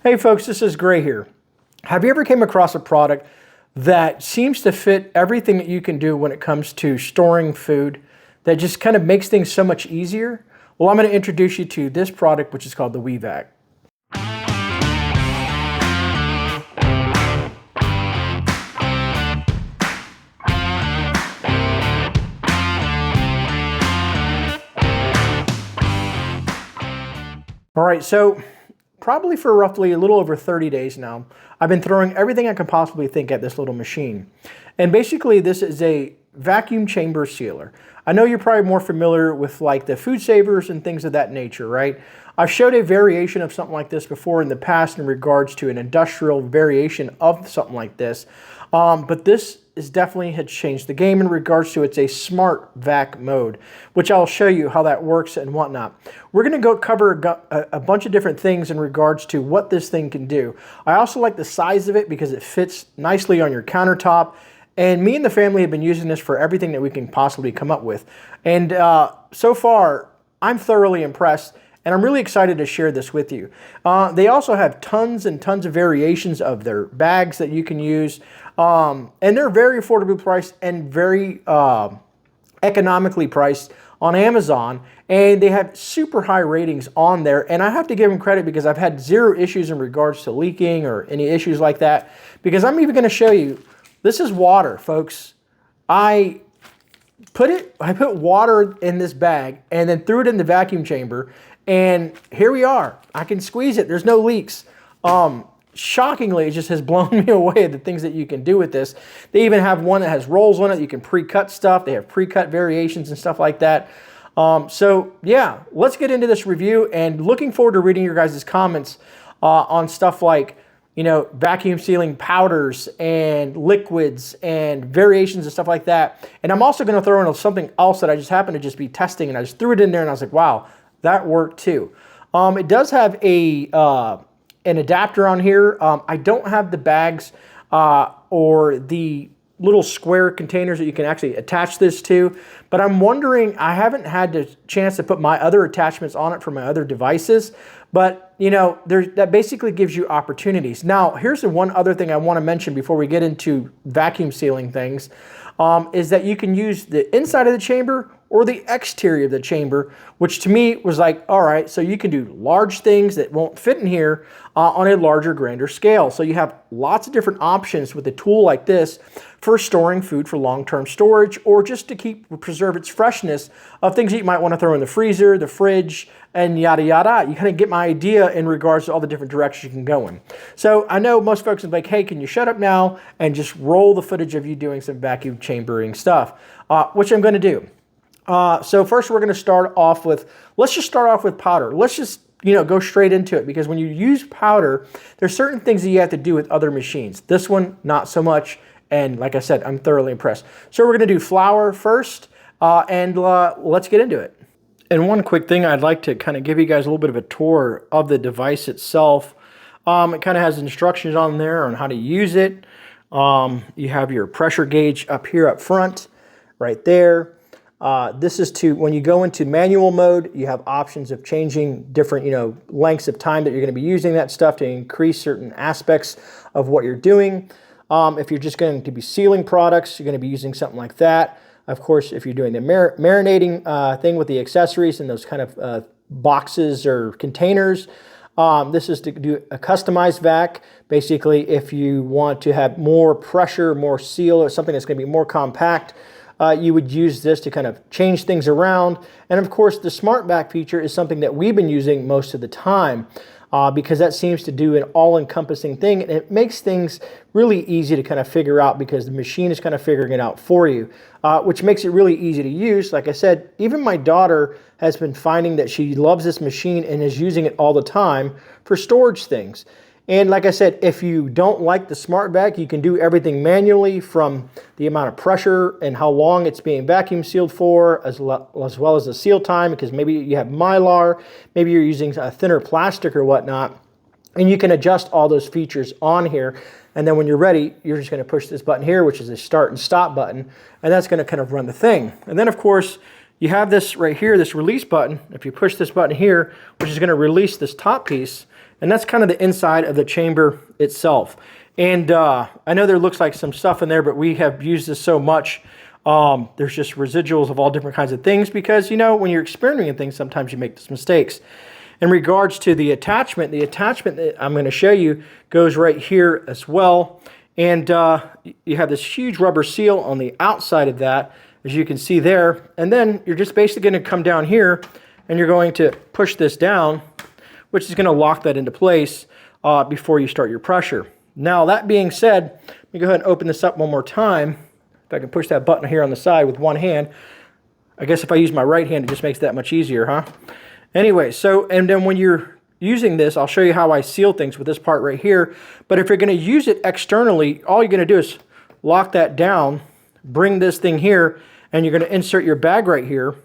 Hey folks, this is Grey here. Have you ever came across a product that seems to fit everything that you can do when it comes to storing food, that just kind of makes things so much easier? Well, I'm going to introduce you to this product, which is called the Wevac. All right, so probably for roughly a little over 30 days now, I've been throwing everything I can possibly think at this little machine. And basically this is a vacuum chamber sealer. I know you're probably more familiar with like the food savers and things of that nature, right? I've showed a variation of something like this before in the past in regards to an industrial variation of something like this. But this is definitely had changed the game in regards to it's a smart vac mode, which I'll show you how that works and whatnot. We're going to go cover a bunch of different things in regards to what this thing can do. I also like the size of it because it fits nicely on your countertop. And me and the family have been using this for everything that we can possibly come up with. And so far, I'm thoroughly impressed. And I'm really excited to share this with you. They also have tons and tons of variations of their bags that you can use. And they're very affordably priced and very economically priced on Amazon. And they have super high ratings on there. And I have to give them credit because I've had zero issues in regards to leaking or any issues like that. Because I'm even going to show you, this is water, folks. I put water in this bag and then threw it in the vacuum chamber. And here we are. I can squeeze it. There's no leaks. Shockingly, it just has blown me away the things that you can do with this. They even have one that has rolls on it. You can pre-cut stuff. They have pre-cut variations and stuff like that. So yeah, let's get into this review and looking forward to reading your guys' comments on stuff like, you know, vacuum sealing powders and liquids and variations and stuff like that. And I'm also going to throw in something else that I just happened to just be testing, and I just threw it in there and I was like, wow, that worked too. It does have an adapter on here. I don't have the bags or the little square containers that you can actually attach this to, but I'm wondering, I haven't had the chance to put my other attachments on it for my other devices, but you know, that basically gives you opportunities. Now, here's the one other thing I want to mention before we get into vacuum sealing things, is that you can use the inside of the chamber or the exterior of the chamber, which to me was like, all right, so you can do large things that won't fit in here on a larger, grander scale. So you have lots of different options with a tool like this for storing food for long-term storage, or just to preserve its freshness of things that you might want to throw in the freezer, the fridge, and yada, yada. You kind of get my idea in regards to all the different directions you can go in. So I know most folks are like, hey, can you shut up now and just roll the footage of you doing some vacuum chambering stuff, which I'm going to do. So first we're going to start off with, let's just start off with powder. Let's just, you know, go straight into it, because when you use powder, there's certain things that you have to do with other machines. This one, not so much. And like I said, I'm thoroughly impressed. So we're going to do flour first, and let's get into it. And one quick thing, I'd like to kind of give you guys a little bit of a tour of the device itself. It kind of has instructions on there on how to use it. You have your pressure gauge up here up front, right there. This is to, when you go into manual mode, you have options of changing different, you know, lengths of time that you're going to be using that stuff to increase certain aspects of what you're doing. If you're just going to be sealing products, you're going to be using something like that. Of course, if you're doing the marinating thing with the accessories and those kind of boxes or containers, this is to do a customized vac. Basically, if you want to have more pressure, more seal, or something that's going to be more compact, you would use this to kind of change things around. And of course, the smart vac feature is something that we've been using most of the time, because that seems to do an all-encompassing thing, and it makes things really easy to kind of figure out because the machine is kind of figuring it out for you, which makes it really easy to use. Like I said, even my daughter has been finding that she loves this machine and is using it all the time for storage things. And like I said, if you don't like the smart vac, you can do everything manually, from the amount of pressure and how long it's being vacuum sealed for, as well as the seal time, because maybe you have Mylar, maybe you're using a thinner plastic or whatnot, and you can adjust all those features on here. And then when you're ready, you're just going to push this button here, which is a start and stop button, and that's going to kind of run the thing. And then of course, you have this right here, this release button. If you push this button here, which is going to release this top piece, And that's kind of the inside of the chamber itself. And I know there looks like some stuff in there, but we have used this so much. There's just residuals of all different kinds of things because, you know, when you're experimenting with things, sometimes you make these mistakes. In regards to the attachment that I'm going to show you goes right here as well. And you have this huge rubber seal on the outside of that, as you can see there. And then you're just basically going to come down here and you're going to push this down, which is going to lock that into place before you start your pressure. Now, that being said, let me go ahead and open this up one more time. If I can push that button here on the side with one hand. I guess if I use my right hand, it just makes that much easier, huh? Anyway, and then when you're using this, I'll show you how I seal things with this part right here. But if you're going to use it externally, all you're going to do is lock that down, bring this thing here, and you're going to insert your bag right here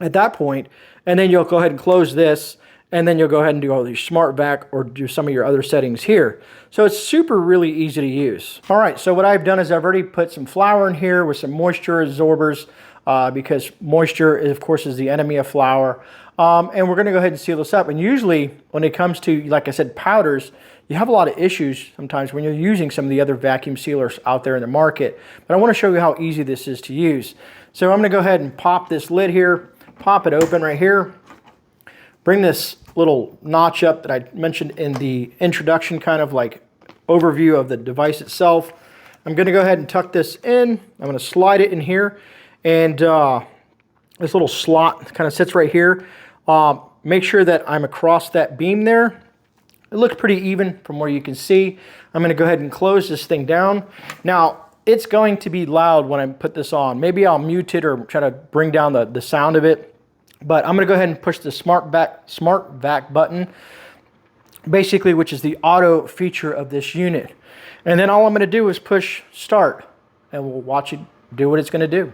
at that point, and then you'll go ahead and close this, and then you'll go ahead and do all your smart vac or do some of your other settings here. So it's really easy to use. All right, so what I've done is I've already put some flour in here with some moisture absorbers because moisture, of course, is the enemy of flour. And we're going to go ahead and seal this up. And usually when it comes to, like I said, powders, you have a lot of issues sometimes when you're using some of the other vacuum sealers out there in the market. But I want to show you how easy this is to use. So I'm going to go ahead and pop this lid here, pop it open right here, bring this little notch up that I mentioned in the introduction kind of like overview of the device itself. I'm going to go ahead and tuck this in. I'm going to slide it in here, and this little slot kind of sits right here. Make sure that I'm across that beam there. It looks pretty even from where you can see. I'm going to go ahead and close this thing down. Now, it's going to be loud when I put this on. Maybe I'll mute it or try to bring down the sound of it. But I'm going to go ahead and push the smart vac button, basically, which is the auto feature of this unit. And then all I'm going to do is push start, and we'll watch it do what it's going to do.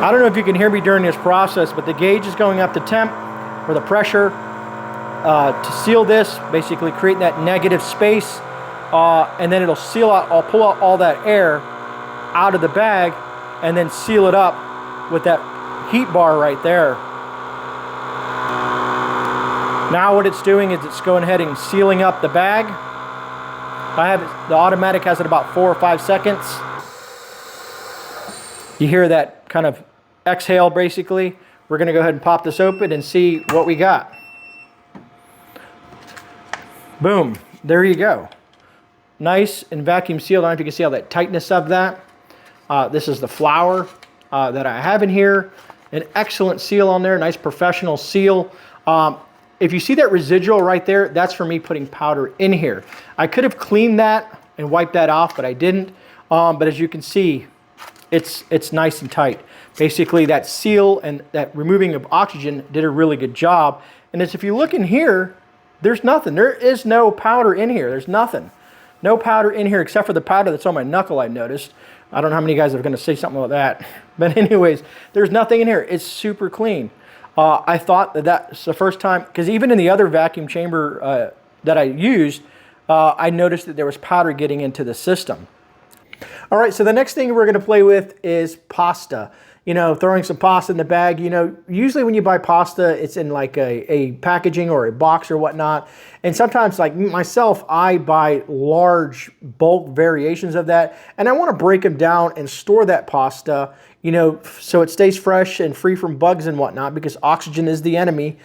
I don't know if you can hear me during this process, but the gauge is going up to temp, or the pressure, to seal this, basically create that negative space, and then it'll seal out, I'll pull out all that air out of the bag, and then seal it up with that heat bar right there. Now what it's doing is it's going ahead and sealing up the bag. The automatic has it about 4 or 5 seconds. You hear that kind of exhale basically. We're going to go ahead and pop this open and see what we got. Boom, there you go. Nice and vacuum sealed. I don't know if you can see all that tightness of that. This is the flour that I have in here. An excellent seal on there, nice professional seal. If you see that residual right there, that's for me putting powder in here. I could have cleaned that and wiped that off, but I didn't. But as you can see, it's nice and tight. Basically, that seal and that removing of oxygen did a really good job. And as if you look in here, there's nothing. There is no powder in here. There's nothing. No powder in here except for the powder that's on my knuckle, I noticed. I don't know how many guys are going to say something like that. But anyways, there's nothing in here. It's super clean. I thought that's the first time, because even in the other vacuum chamber that I used, I noticed that there was powder getting into the system. All right, so the next thing we're going to play with is pasta. You know, throwing some pasta in the bag. You know, usually when you buy pasta, it's in like a packaging or a box or whatnot. And sometimes, like myself, I buy large bulk variations of that. And I want to break them down and store that pasta, you know, so it stays fresh and free from bugs and whatnot, because oxygen is the enemy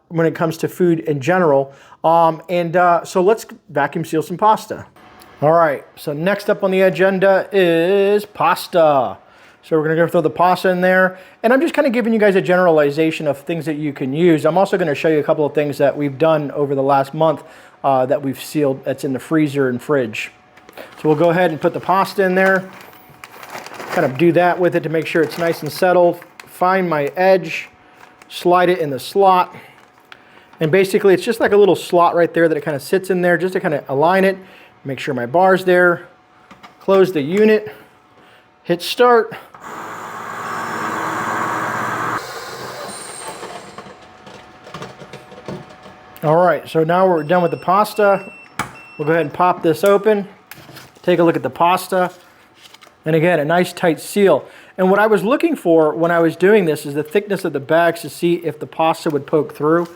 when it comes to food in general. So let's vacuum seal some pasta. All right, so next up on the agenda is pasta. So we're going to go throw the pasta in there. And I'm just kind of giving you guys a generalization of things that you can use. I'm also going to show you a couple of things that we've done over the last month that we've sealed that's in the freezer and fridge. So we'll go ahead and put the pasta in there. Kind of do that with it to make sure it's nice and settled. Find my edge, slide it in the slot. And basically it's just like a little slot right there that it kind of sits in there just to kind of align it. Make sure my bar's there. Close the unit. Hit start. All right, so now we're done with the pasta. We'll go ahead and pop this open. Take a look at the pasta. And again, a nice tight seal. And what I was looking for when I was doing this is the thickness of the bags to see if the pasta would poke through.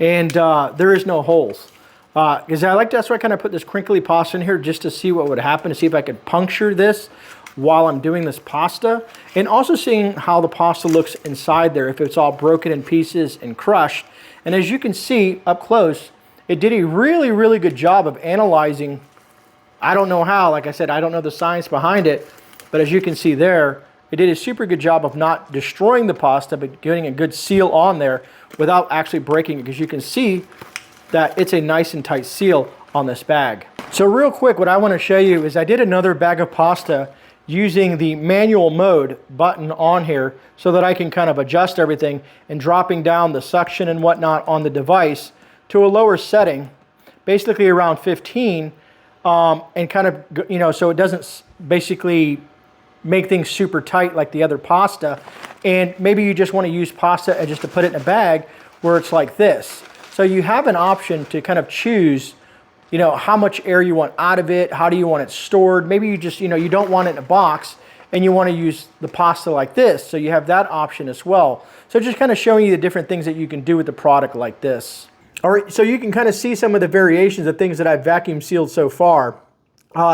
and there is no holes. Because that's why I kind of put this crinkly pasta in here just to see what would happen, to see if I could puncture this while I'm doing this pasta, and also seeing how the pasta looks inside there, if it's all broken in pieces and crushed. And as you can see up close, it did a really, really good job of analyzing. I don't know how, like I said, I don't know the science behind it, but as you can see there, it did a super good job of not destroying the pasta, but getting a good seal on there without actually breaking it, because you can see that it's a nice and tight seal on this bag. So real quick, what I want to show you is I did another bag of pasta using the manual mode button on here so that I can kind of adjust everything, and dropping down the suction and whatnot on the device to a lower setting, basically around 15, and kind of, you know, so it doesn't basically make things super tight like the other pasta. And maybe you just want to use pasta and just to put it in a bag where it's like this. So you have an option to kind of choose, you know, how much air you want out of it, how do you want it stored. Maybe you just, you know, you don't want it in a box and you want to use the pasta like this. So you have that option as well. So just kind of showing you the different things that you can do with the product like this. All right, so you can kind of see some of the variations of things that I've vacuum sealed so far.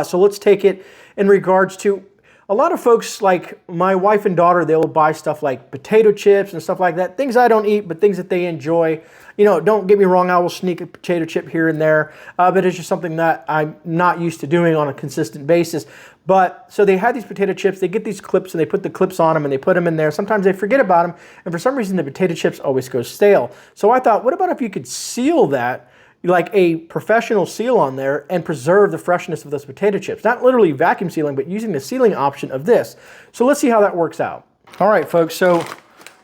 So let's take it in regards to, a lot of folks, like my wife and daughter, they'll buy stuff like potato chips and stuff like that. Things I don't eat, but things that they enjoy. You know, don't get me wrong, I will sneak a potato chip here and there, but it's just something that I'm not used to doing on a consistent basis. But so they have these potato chips, they get these clips and they put the clips on them and they put them in there. Sometimes they forget about them, and for some reason the potato chips always go stale. So I thought, what about if you could seal that, like a professional seal on there, and preserve the freshness of those potato chips? Not literally vacuum sealing, but using the sealing option of this. So let's see how that works out. All right, folks, so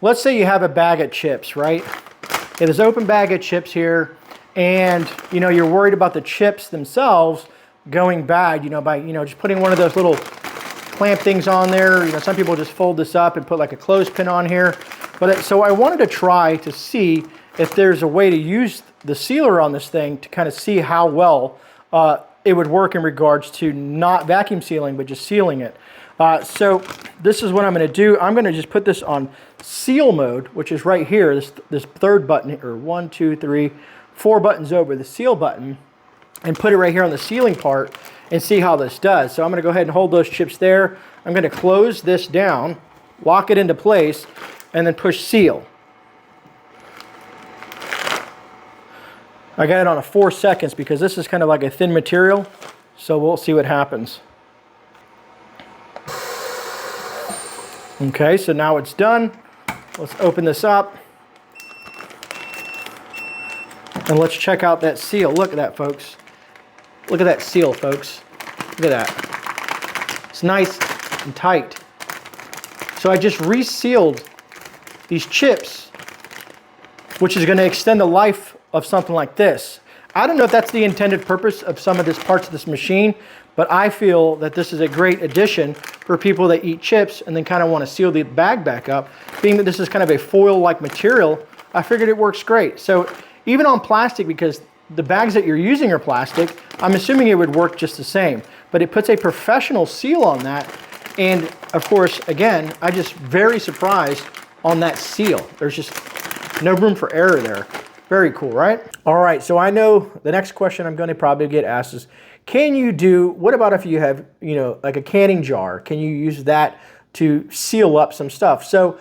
let's say you have a bag of chips, right? You have this open bag of chips here, and you know, you're worried about the chips themselves going bad, you know, by, you know, just putting one of those little clamp things on there. You know, some people just fold this up and put like a clothespin on here. But so I wanted to try to see if there's a way to use the sealer on this thing to kind of see how well it would work in regards to not vacuum sealing, but just sealing it. So this is what I'm going to do. I'm going to just put this on seal mode, which is right here, this third button, or 1, 2, 3, 4 buttons over, the seal button, and put it right here on the sealing part and see how this does. So I'm going to go ahead and hold those chips there. I'm going to close this down, lock it into place, and then push seal. I got it on a 4 seconds because this is kind of like a thin material, so we'll see what happens. Okay, so now it's done. Let's open this up. And let's check out that seal. Look at that, folks. Look at that seal, folks. Look at that. It's nice and tight. So I just resealed these chips, which is going to extend the life of something like this. I don't know if that's the intended purpose of some of this parts of this machine, but I feel that this is a great addition for people that eat chips and then kind of want to seal the bag back up. Being that this is kind of a foil-like material, I figured it works great. So even on plastic, because the bags that you're using are plastic, I'm assuming it would work just the same. But it puts a professional seal on that. And of course, again, I'm just very surprised on that seal. There's just no room for error there. Very cool, right? All right, so I know the next question I'm going to probably get asked is, can you do, what about if you have, you know, like a canning jar? Can you use that to seal up some stuff? So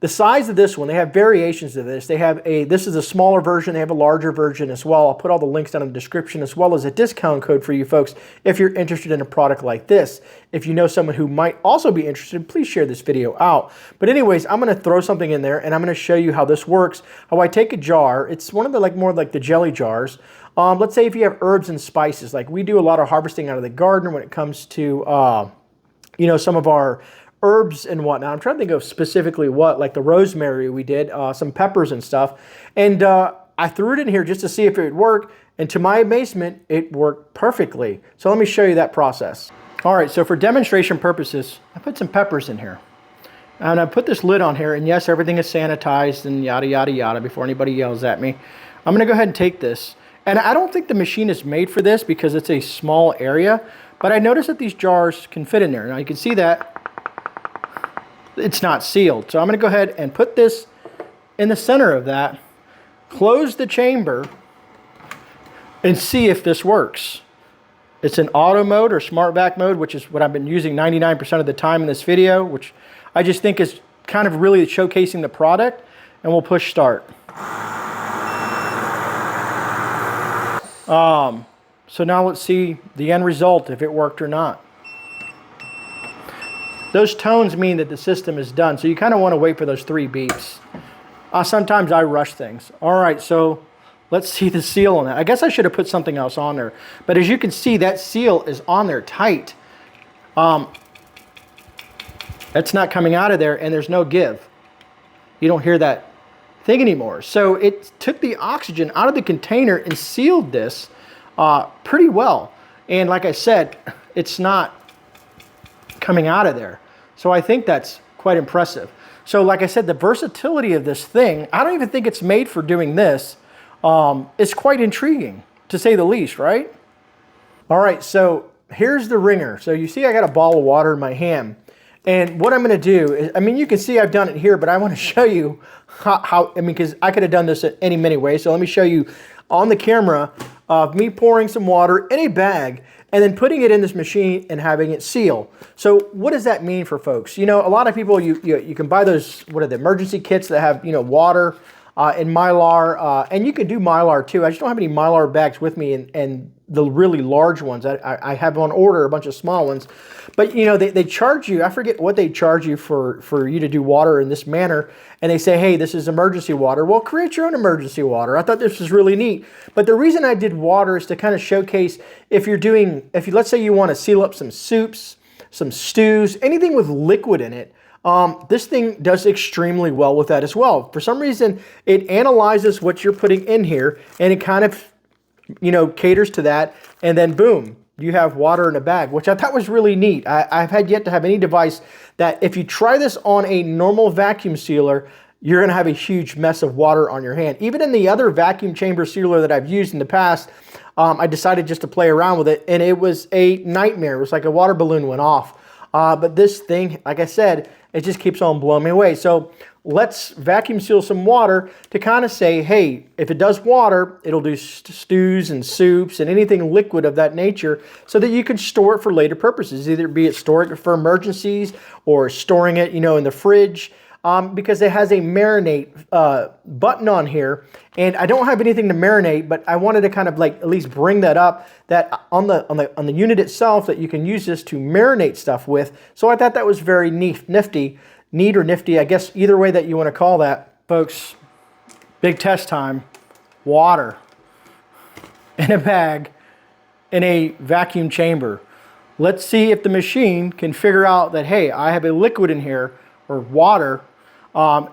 the size of this one, they have variations of this. They have this is a smaller version, they have a larger version as well. I'll put all the links down in the description, as well as a discount code for you folks if you're interested in a product like this. If you know someone who might also be interested, please share this video out. But anyways, I'm gonna throw something in there and I'm gonna show you how this works, how I take a jar. It's one of the more like the jelly jars. Let's say if you have herbs and spices, like we do a lot of harvesting out of the garden when it comes to, you know, some of our herbs and whatnot. I'm trying to think of specifically what, like the rosemary we did, some peppers and stuff. And I threw it in here just to see if it would work. And to my amazement, it worked perfectly. So let me show you that process. All right, so for demonstration purposes, I put some peppers in here. And I put this lid on here, and yes, everything is sanitized and yada, yada, yada before anybody yells at me. I'm gonna go ahead and take this. And I don't think the machine is made for this because it's a small area, but I noticed that these jars can fit in there. Now you can see that it's not sealed. So I'm gonna go ahead and put this in the center of that, close the chamber and see if this works. It's in auto mode or smart vac mode, which is what I've been using 99% of the time in this video, which I just think is kind of really showcasing the product. And we'll push start. So now let's see the end result, if it worked or not. Those tones mean that the system is done, so you kind of want to wait for those 3 beeps. Sometimes I rush things. All right, so let's see the seal on that. I guess I should have put something else on there. But as you can see, that seal is on there tight. It's not coming out of there, and there's no give. You don't hear that thing anymore. So it took the oxygen out of the container and sealed this pretty well. And like I said, it's not coming out of there. So I think that's quite impressive. So like I said, the versatility of this thing, I don't even think it's made for doing this. It's quite intriguing, to say the least, right? All right, so here's the ringer. So you see I got a bottle of water in my hand. And what I'm going to do is, I mean, you can see I've done it here, but I want to show you how I mean, because I could have done this in many ways. So let me show you on the camera of me pouring some water in a bag and then putting it in this machine and having it seal. So what does that mean for folks? You know, a lot of people, you can buy those, what are the emergency kits that have, you know, water and Mylar, and you can do Mylar too. I just don't have any Mylar bags with me, and the really large ones. I have on order a bunch of small ones. But you know, they charge you, I forget what they charge you for you to do water in this manner. And they say, hey, this is emergency water. Well, create your own emergency water. I thought this was really neat. But the reason I did water is to kind of showcase if let's say you want to seal up some soups, some stews, anything with liquid in it. This thing does extremely well with that as well. For some reason, it analyzes what you're putting in here, and it kind of, you know, caters to that, and then boom, you have water in a bag, which I thought was really neat. I've had yet to have any device that if you try this on a normal vacuum sealer, you're going to have a huge mess of water on your hand. Even in the other vacuum chamber sealer that I've used in the past, I decided just to play around with it, and it was a nightmare. It was like a water balloon went off. But this thing, like I said, it just keeps on blowing me away. So let's vacuum seal some water to kind of say, hey, if it does water, it'll do stews and soups and anything liquid of that nature, so that you can store it for later purposes, either be it storing it for emergencies or storing it, you know, in the fridge. Because it has a marinate button on here, and I don't have anything to marinate, but I wanted to kind of like at least bring that up, that on the unit itself, that you can use this to marinate stuff with. So I thought that was very neat or nifty, I guess either way that you want to call that. Folks, big test time. Water in a bag in a vacuum chamber. Let's see if the machine can figure out that, hey, I have a liquid in here, or water.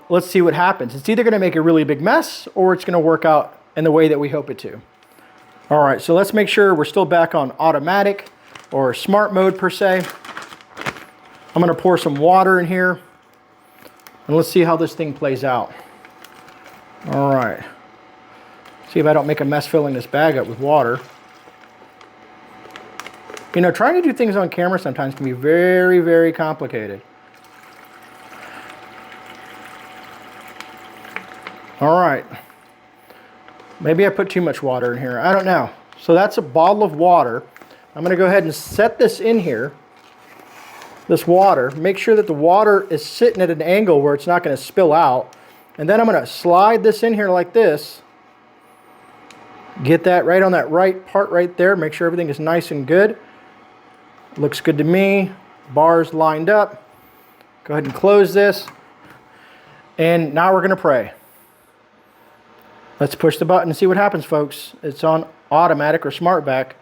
Let's see what happens. It's either going to make a really big mess, or it's going to work out in the way that we hope it to. All right, so let's make sure we're still back on automatic or smart mode per se. I'm going to pour some water in here, and let's see how this thing plays out. All right. See if I don't make a mess filling this bag up with water. You know, trying to do things on camera sometimes can be very, very complicated. All right, maybe I put too much water in here. I don't know. So that's a bottle of water. I'm going to go ahead and set this in here, this water. Make sure that the water is sitting at an angle where it's not going to spill out. And then I'm going to slide this in here like this. Get that right on that right part right there. Make sure everything is nice and good. Looks good to me. Bars lined up. Go ahead and close this. And now we're going to pray. Let's push the button and see what happens, folks. It's on automatic or smart vac.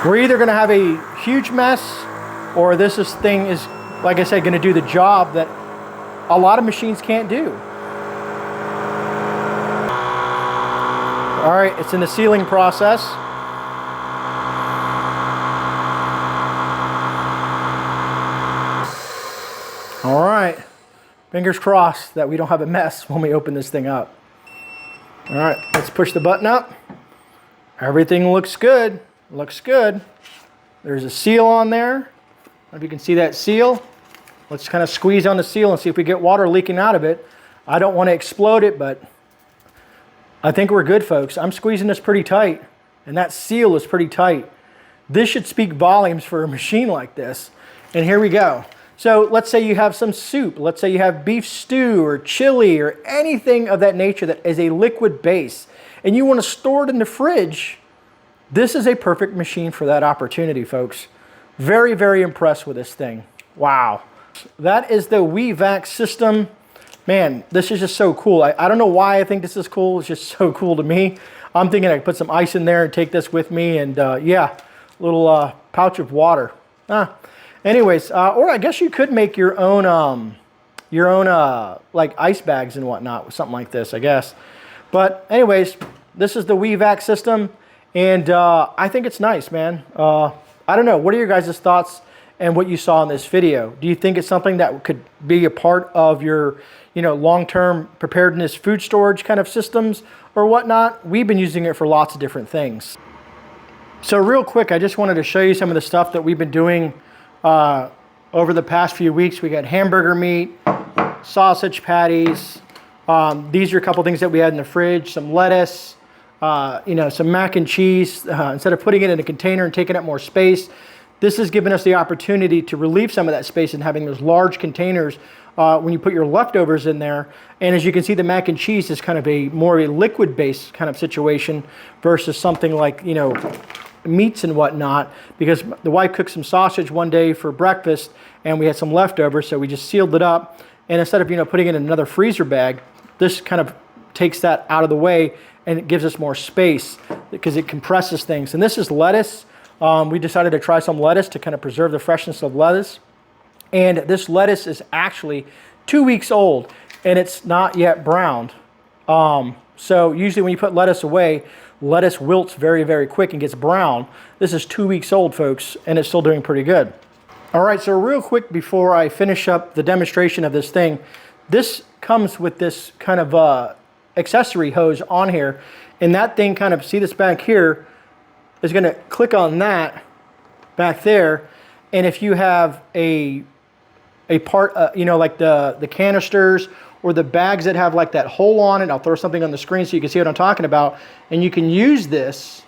We're either going to have a huge mess, or this thing is, like I said, going to do the job that a lot of machines can't do. All right, it's in the sealing process. All right. Fingers crossed that we don't have a mess when we open this thing up. All right, let's push the button up. Everything looks good. Looks good. There's a seal on there. I don't know if you can see that seal. Let's kind of squeeze on the seal and see if we get water leaking out of it. I don't want to explode it, but I think we're good, folks. I'm squeezing this pretty tight, and that seal is pretty tight. This should speak volumes for a machine like this. And here we go. So let's say you have some soup. Let's say you have beef stew or chili or anything of that nature that is a liquid base, and you want to store it in the fridge. This is a perfect machine for that opportunity, folks. Very, very impressed with this thing. Wow. That is the Wevac system. Man, this is just so cool. I don't know why I think this is cool. It's just so cool to me. I'm thinking I could put some ice in there and take this with me, and yeah, a little pouch of water. Anyways, or I guess you could make your own like ice bags and whatnot with something like this, I guess. But anyways, this is the Wevac system, and I think it's nice, man. I don't know. What are your guys' thoughts and what you saw in this video? Do you think it's something that could be a part of your, long-term preparedness food storage kind of systems or whatnot? We've been using it for lots of different things. So real quick, I just wanted to show you some of the stuff that we've been doing over the past few weeks. We got hamburger meat, sausage patties. These are a couple things that we had in the fridge, some lettuce, some mac and cheese. Instead of putting it in a container and taking up more space, this has given us the opportunity to relieve some of that space and having those large containers when you put your leftovers in there. And as you can see, the mac and cheese is kind of more a liquid-based kind of situation versus something like, meats and whatnot, because the wife cooked some sausage one day for breakfast and we had some leftovers, so we just sealed it up. And instead of, putting it in another freezer bag, this kind of takes that out of the way and it gives us more space because it compresses things. And this is lettuce. We decided to try some lettuce to kind of preserve the freshness of lettuce. And this lettuce is actually 2 weeks old and it's not yet browned. So usually when you put lettuce away, lettuce wilts very, very quick and gets brown. This is 2 weeks old, folks, and it's still doing pretty good. All right, so real quick before I finish up the demonstration of this thing, this comes with this kind of accessory hose on here, and that thing kind of, see this back here, is gonna click on that back there, and if you have a part, like the canisters or the bags that have like that hole on it, I'll throw something on the screen so you can see what I'm talking about, and you can use this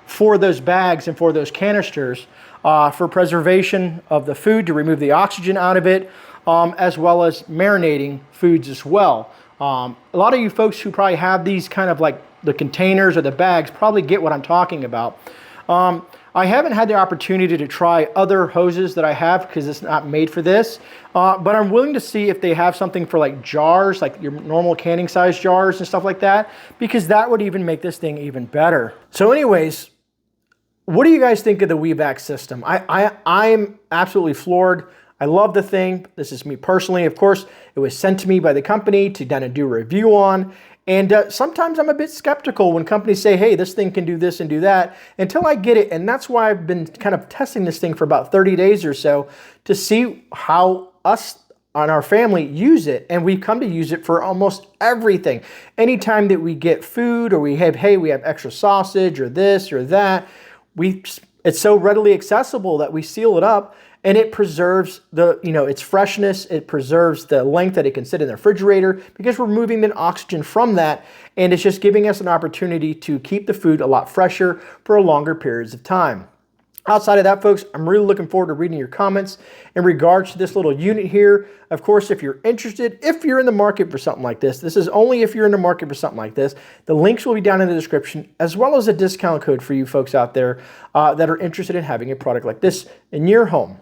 for those bags and for those canisters for preservation of the food, to remove the oxygen out of it, as well as marinating foods as well. A lot of you folks who probably have these kind of like the containers or the bags probably get what I'm talking about. I haven't had the opportunity to try other hoses that I have because it's not made for this, but I'm willing to see if they have something for like jars, like your normal canning size jars and stuff like that, because that would even make this thing even better. So anyways, what do you guys think of the Wevac system? I'm absolutely floored. I love the thing. This is me personally. Of course, it was sent to me by the company to kind of do a review on. And sometimes I'm a bit skeptical when companies say, hey, this thing can do this and do that, until I get it. And that's why I've been kind of testing this thing for about 30 days or so to see how us and our family use it. And we've come to use it for almost everything. Anytime that we get food or we have extra sausage or this or that, it's so readily accessible that we seal it up. And it preserves its freshness. It preserves the length that it can sit in the refrigerator because we're moving the oxygen from that. And it's just giving us an opportunity to keep the food a lot fresher for longer periods of time. Outside of that, folks, I'm really looking forward to reading your comments in regards to this little unit here. Of course, if you're interested, if you're in the market for something like this is only if you're in the market for something like this. The links will be down in the description, as well as a discount code for you folks out there that are interested in having a product like this in your home.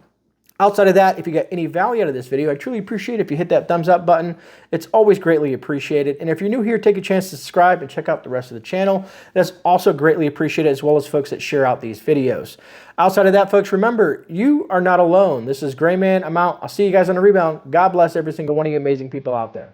Outside of that, if you got any value out of this video, I truly appreciate it if you hit that thumbs up button. It's always greatly appreciated. And if you're new here, take a chance to subscribe and check out the rest of the channel. That's also greatly appreciated, as well as folks that share out these videos. Outside of that, folks, remember, you are not alone. This is GreyMan. I'm out. I'll see you guys on the rebound. God bless every single one of you amazing people out there.